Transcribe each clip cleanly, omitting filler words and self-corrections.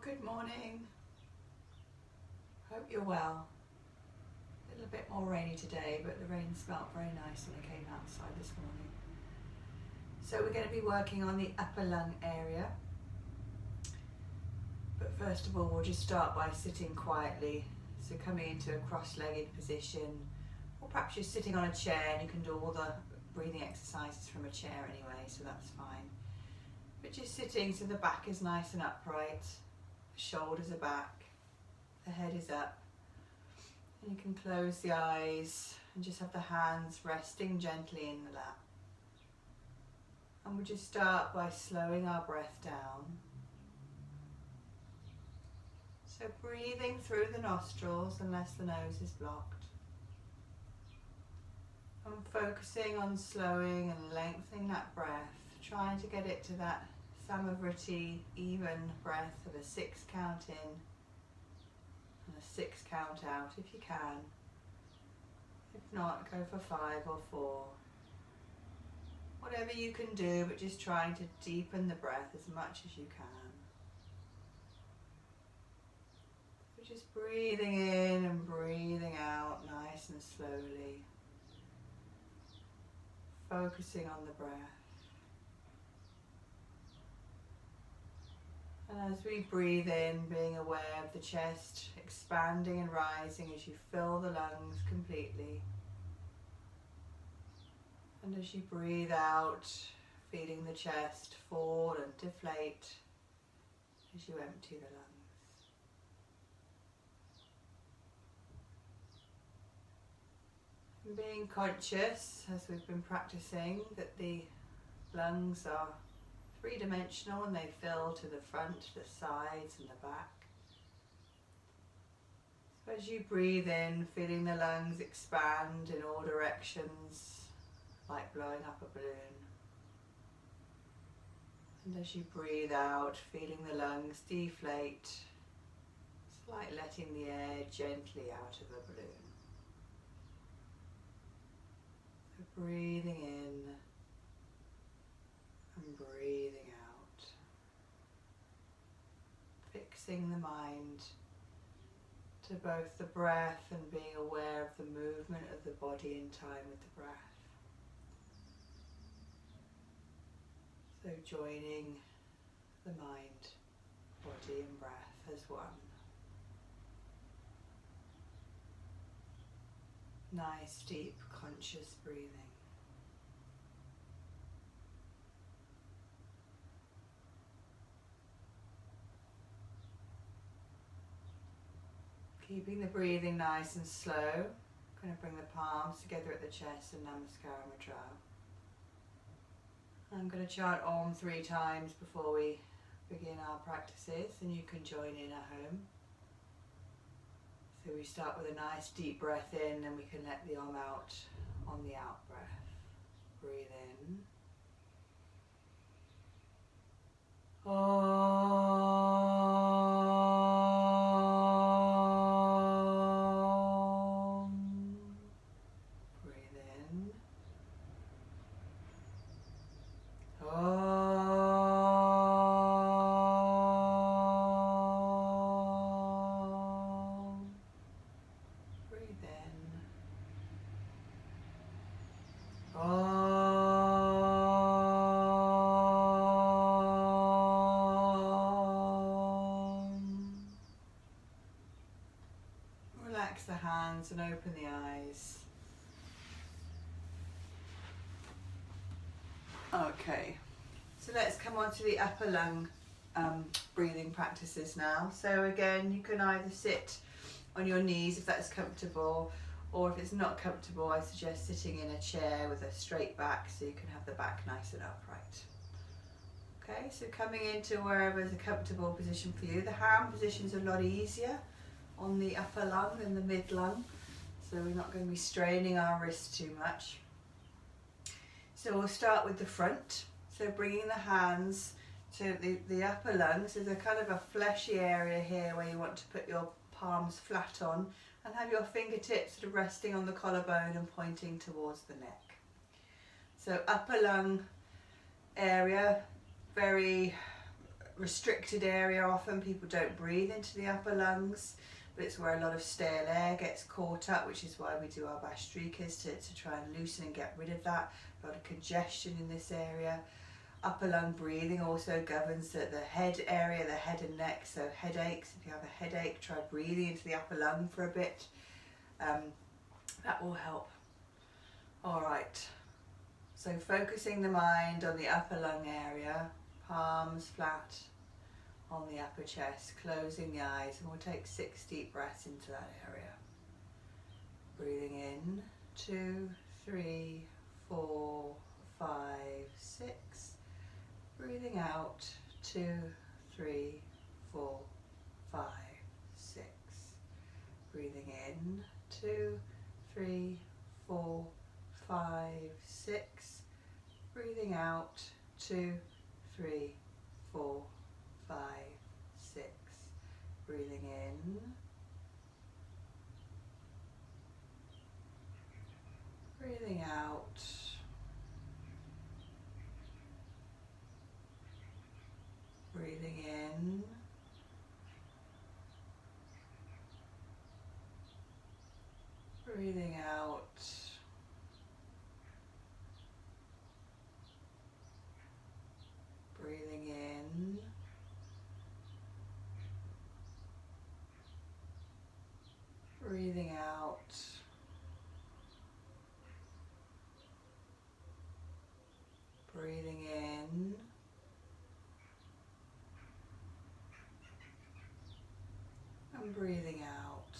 Good morning. Hope you're well. A little bit more rainy today, but the rain smelt very nice when I came outside this morning. So we're going to be working on the upper lung area. But first of all, we'll just start by sitting quietly. So coming into a cross-legged position, or perhaps you're sitting on a chair and you can do all the breathing exercises from a chair anyway, so that's fine. But just sitting so the back is nice and upright. The shoulders are back, the head is up, and you can close the eyes and just have the hands resting gently in the lap. And we'll just start by slowing our breath down. So breathing through the nostrils unless the nose is blocked. And focusing on slowing and lengthening that breath, trying to get it to that savitri, even breath of a 6 count in and a 6 count out if you can. If not, go for 5 or 4. Whatever you can do, but just trying to deepen the breath as much as you can. So just breathing in and breathing out nice and slowly. Focusing on the breath. And as we breathe in, being aware of the chest expanding and rising as you fill the lungs completely. And as you breathe out, feeling the chest fall and deflate as you empty the lungs. And being conscious, as we've been practicing, that the lungs are three-dimensional and they fill to the front, the sides and the back. So as you breathe in, feeling the lungs expand in all directions, like blowing up a balloon. And as you breathe out, feeling the lungs deflate, it's like letting the air gently out of a balloon. So breathing in and breathing out, fixing the mind to both the breath and being aware of the movement of the body in time with the breath. So joining the mind, body and breath as one. Nice, deep, conscious breathing. Keeping the breathing nice and slow. I'm going to bring the palms together at the chest and Namaskar Mudra. I'm going to chant Om 3 times before we begin our practices, and you can join in at home. So we start with a nice deep breath in, and we can let the Om out on the out breath. Breathe in. Relax the hands and open the eyes. Okay, so let's come on to the upper lung breathing practices now. So again, you can either sit on your knees if that's comfortable, or if it's not comfortable, I suggest sitting in a chair with a straight back so you can have the back nice and upright. Okay, so coming into wherever is a comfortable position for you. The hand position is a lot easier on the upper lung than the mid lung, so we're not going to be straining our wrists too much. So we'll start with the front, so bringing the hands to the upper lung. So there's a kind of a fleshy area here where you want to put your palms flat on and have your fingertips sort of resting on the collarbone and pointing towards the neck. So upper lung area, very restricted area often. People don't breathe into the upper lungs, but it's where a lot of stale air gets caught up, which is why we do our Bhastrika's to try and loosen and get rid of that. A lot of congestion in this area. Upper lung breathing also governs the head area, the head and neck, so headaches. If you have a headache, try breathing into the upper lung for a bit. That will help. Alright, so focusing the mind on the upper lung area, palms flat on the upper chest, closing the eyes, and we'll take 6 deep breaths into that area. Breathing in, 2, 3, 4, 5, 6. Breathing out, 2, 3, 4, 5, 6. Breathing in, 2, 3, 4, 5, 6. Breathing out, 2, 3, 4, 5, 6. Breathing in. Breathing out. Breathing in. Breathing out. Breathing in. Breathing out. Breathing in. And breathing out.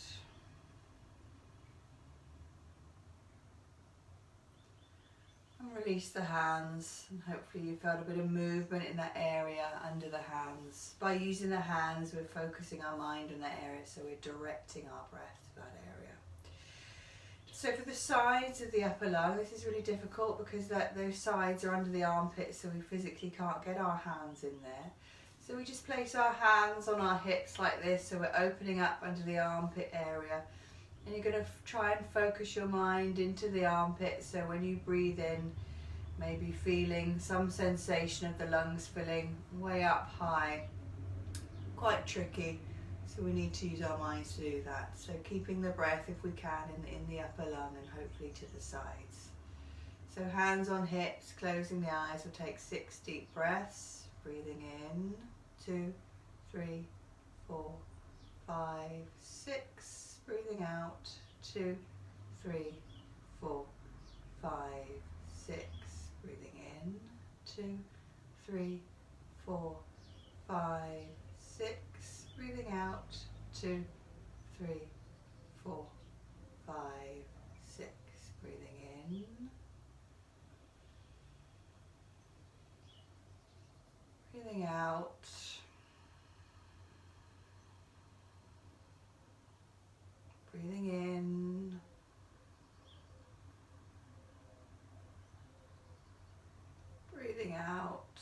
And release the hands, and hopefully you felt a bit of movement in that area under the hands. By using the hands, we're focusing our mind in that area, so we're directing our breath to that area. So for the sides of the upper lung, this is really difficult because those sides are under the armpits, so we physically can't get our hands in there. So we just place our hands on our hips like this, so we're opening up under the armpit area. And you're going to try and focus your mind into the armpit, so when you breathe in, maybe feeling some sensation of the lungs filling way up high. Quite tricky, so we need to use our minds to do that. So keeping the breath, if we can, in the upper lung and hopefully to the sides. So hands on hips, closing the eyes, we'll take 6 deep breaths. Breathing in, 2, 3, 4, 5, 6. Breathing out, 2, 3, 4, 5, 6. Breathing in, 2, 3, 4, 5, 6. Breathing out, 2, 3, 4, 5, 6. Breathing in. Breathing out. Breathing in. Breathing out.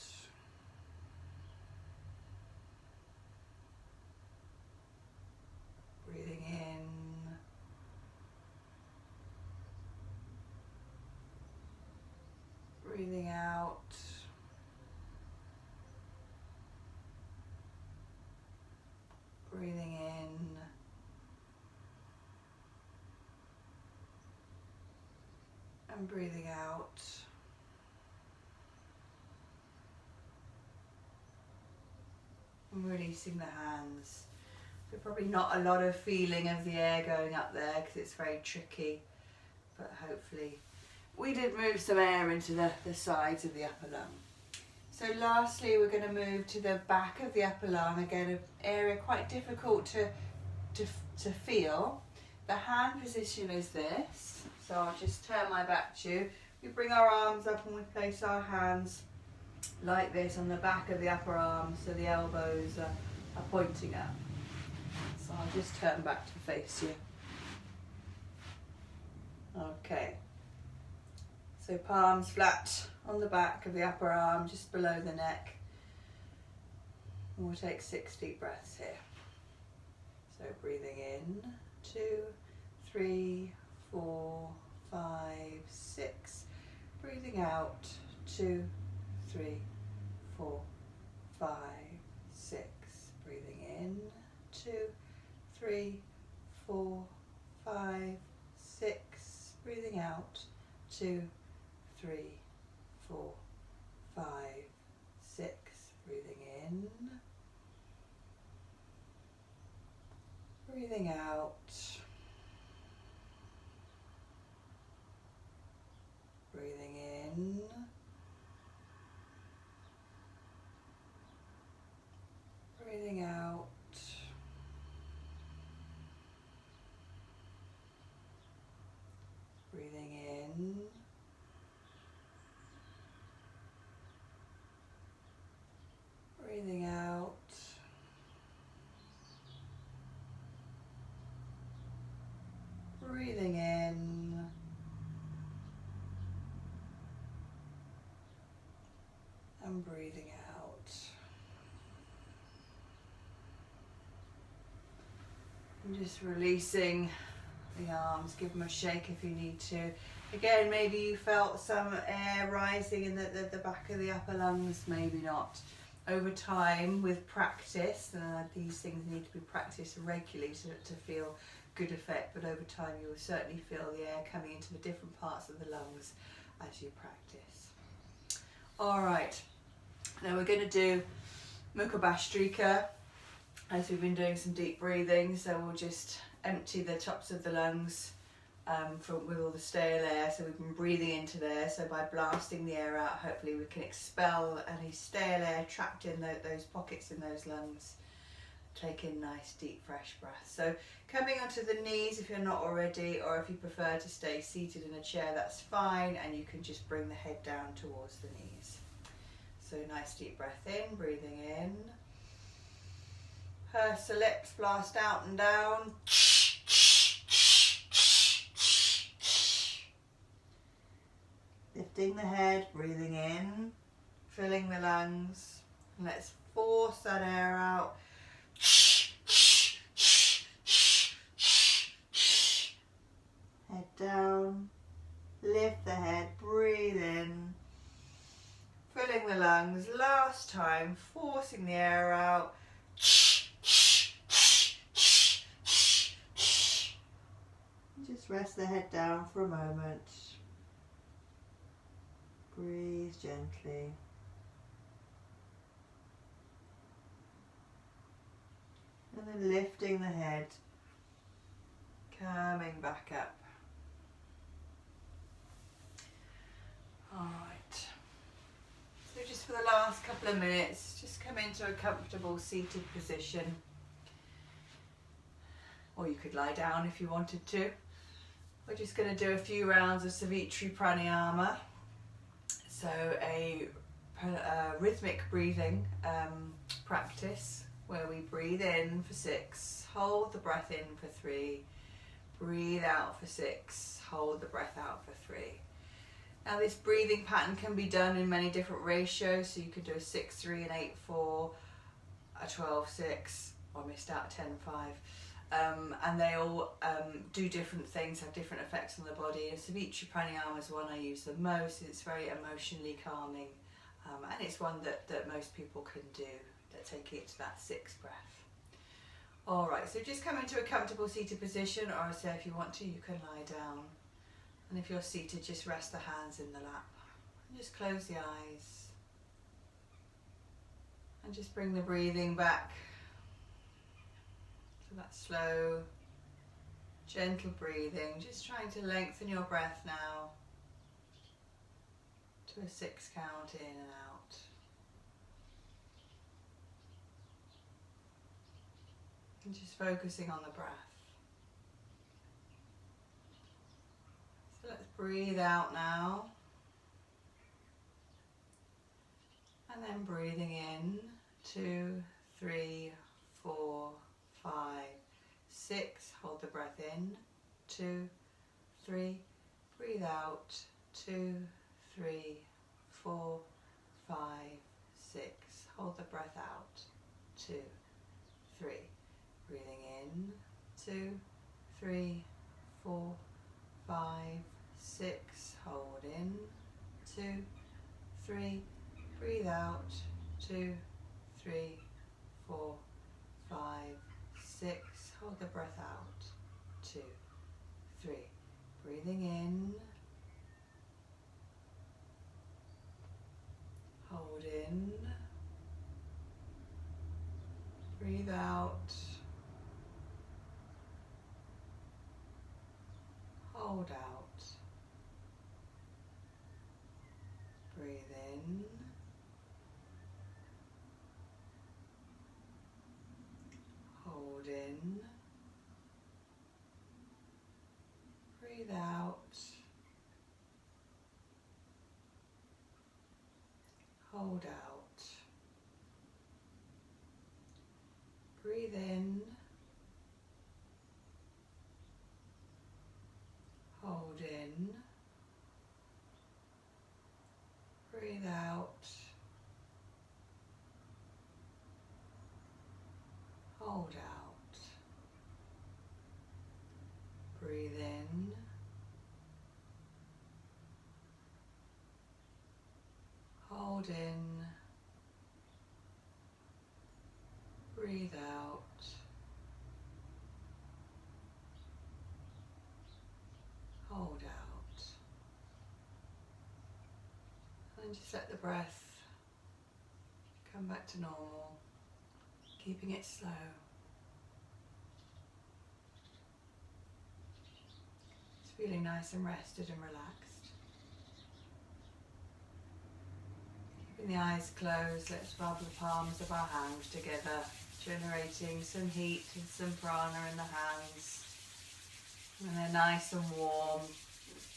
Breathing in. Breathing out. Breathing in. And breathing out. And releasing the hands. So probably not a lot of feeling of the air going up there because it's very tricky, but hopefully we did move some air into the sides of the upper lung. So lastly, we're going to move to the back of the upper lung. Again, an area quite difficult to feel. The hand position is this. So I'll just turn my back to you. We bring our arms up and we place our hands like this on the back of the upper arm, so the elbows are pointing up. So I'll just turn back to face you. Okay. So palms flat on the back of the upper arm, just below the neck. And we'll take 6 deep breaths here. So breathing in, 2, 3, 4, 5, 6. Breathing out, 2, 3, 4, 5, in, 2, 3, 4, 5, 6, breathing out, 2, 3, 4, 5, 6, breathing in, breathing out, breathing in, breathing out, breathing in, breathing out, breathing in, and breathing out. And just releasing the arms, give them a shake if you need to. Again, maybe you felt some air rising in the back of the upper lungs, maybe not. Over time, with practice, these things need to be practiced regularly to feel good effect, but over time you will certainly feel the air coming into the different parts of the lungs as you practice. Alright, now we're going to do Mukha Bhastrika, as we've been doing some deep breathing, so we'll just empty the tops of the lungs with all the stale air, so we've been breathing into there, so by blasting the air out, hopefully we can expel any stale air trapped in those pockets in those lungs. Take in nice deep fresh breaths. So coming onto the knees if you're not already, or if you prefer to stay seated in a chair, that's fine, and you can just bring the head down towards the knees. So nice deep breath in, breathing in. Purse the lips, blast out and down. Lifting the head, breathing in, filling the lungs. And let's force that air out. Head down, lift the head, breathe in, filling the lungs. Last time, forcing the air out. Just rest the head down for a moment. Breathe gently. And then lifting the head, coming back up. Alright, so just for the last couple of minutes, just come into a comfortable seated position. Or you could lie down if you wanted to. We're just going to do a few rounds of savitri pranayama. So a rhythmic breathing practice where we breathe in for 6, hold the breath in for 3, breathe out for 6, hold the breath out for 3. Now this breathing pattern can be done in many different ratios, so you could do a 6-3, an 8-4, a 12-6, or missed out 10-5. And they all do different things, have different effects on the body. And savitri pranayama is one I use the most. It's very emotionally calming, and it's one that most people can do, that take it to that 6th breath. Alright, so just come into a comfortable seated position, or I say if you want to, you can lie down. And if you're seated, just rest the hands in the lap. And just close the eyes. And just bring the breathing back. So that slow, gentle breathing. Just trying to lengthen your breath now to a 6 count in and out. And just focusing on the breath. So let's breathe out now. And then breathing in, 2, 3, 4, 5, 6. Hold the breath in, 2, 3. Breathe out, 2, 3, 4, 5, 6. Hold the breath out, 2, 3. Breathing in, 2, 3, 4, 5, 6. Hold in, 2, 3. Breathe out, 2, 3, 4, 5, the breath out. 2, 3. Breathing in. Hold in. Breathe out. Hold out. Breathe in. Hold in. Breathe out. Hold out. Breathe in. Hold in. Breathe out. Hold out. Breathe in. Hold in. Breathe out. Hold out. And just let the breath come back to normal, keeping it slow. Just feeling nice and rested and relaxed. Keeping the eyes closed, let's rub the palms of our hands together, generating some heat and some prana in the hands. When they're nice and warm,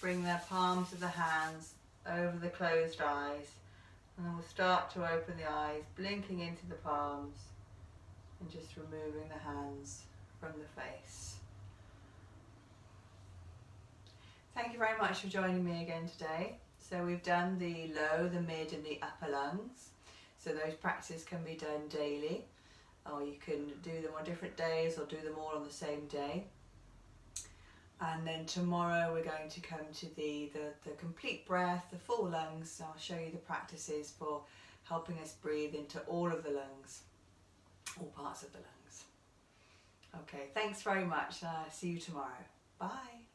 bring their palms of the hands over the closed eyes, and then we'll start to open the eyes, blinking into the palms and just removing the hands from the face. Thank you very much for joining me again today. So we've done the low, the mid and the upper lungs. So those practices can be done daily, or you can do them on different days or do them all on the same day. And then tomorrow we're going to come to the complete breath, the full lungs. I'll show you the practices for helping us breathe into all of the lungs, all parts of the lungs. Okay, thanks very much. See you tomorrow. Bye.